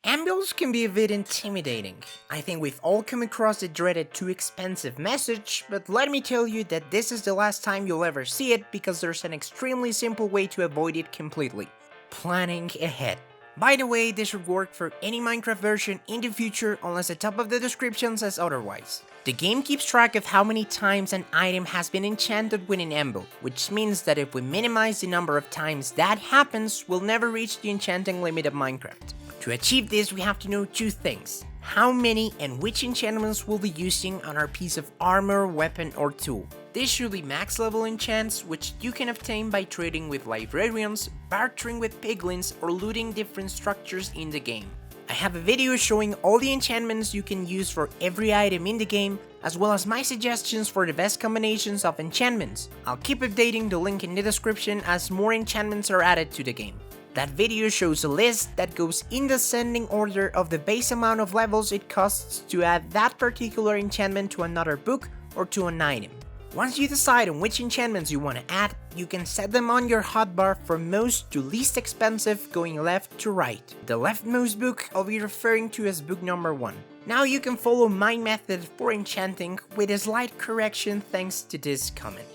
Anvils can be a bit intimidating. I think we've all come across the dreaded too expensive message, but let me tell you that this is the last time you'll ever see it because there's an extremely simple way to avoid it completely. Planning ahead. By the way, this should work for any Minecraft version in the future unless the top of the description says otherwise. The game keeps track of how many times an item has been enchanted with an Anvil, which means that if we minimize the number of times that happens, we'll never reach the enchanting limit of Minecraft. To achieve this, we have to know two things: how many and which enchantments we'll be using on our piece of armor, weapon, or tool. This should be max level enchants, which you can obtain by trading with librarians, bartering with piglins, or looting different structures in the game. I have a video showing all the enchantments you can use for every item in the game, as well as my suggestions for the best combinations of enchantments. I'll keep updating the link in the description as more enchantments are added to the game. That video shows a list that goes in descending order of the base amount of levels it costs to add that particular enchantment to another book or to an item. Once you decide on which enchantments you want to add, you can set them on your hotbar from most to least expensive, going left to right. The leftmost book I'll be referring to as book number 1. Now you can follow my method for enchanting with a slight correction thanks to this comment.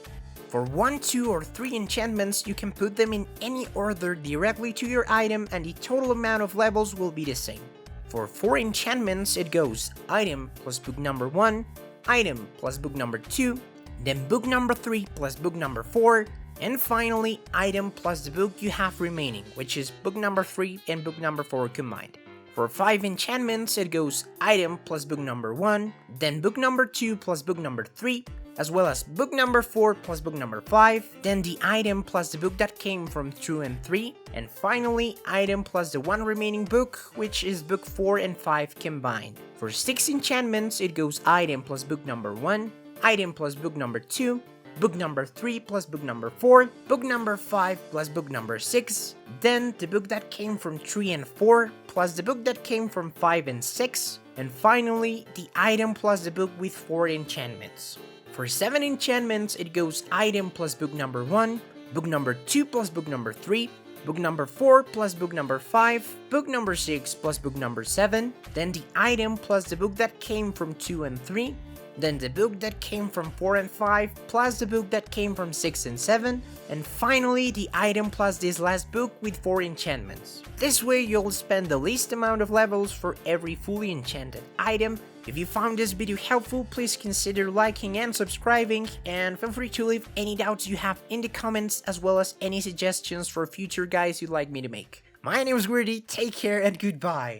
For 1, 2, or 3 enchantments, you can put them in any order directly to your item and the total amount of levels will be the same. For 4 enchantments, it goes item plus book number 1, item plus book number 2, then book number 3 plus book number 4, and finally item plus the book you have remaining, which is book number 3 and book number 4 combined. For 5 enchantments, it goes item plus book number 1, then book number 2 plus book number 3, as well as book number 4 plus book number 5, then the item plus the book that came from 2 and 3, and finally item plus the one remaining book, which is book 4 and 5 combined. For 6 enchantments, it goes item plus book number 1, item plus book number 2, book number 3 plus book number 4, book number 5 plus book number 6, then the book that came from 3 and 4 plus the book that came from 5 and 6, and finally the item plus the book with 4 enchantments. For 7 enchantments, it goes item plus book number 1, book number 2 plus book number 3, book number 4 plus book number 5, book number 6 plus book number 7, then the item plus the book that came from 2 and 3, then the book that came from 4 and 5 plus the book that came from 6 and 7, and finally the item plus this last book with 4 enchantments. This way you'll spend the least amount of levels for every fully enchanted item. If you found this video helpful, please consider liking and subscribing, and feel free to leave any doubts you have in the comments, as well as any suggestions for future guides you'd like me to make. My name is Wirdy, take care and goodbye!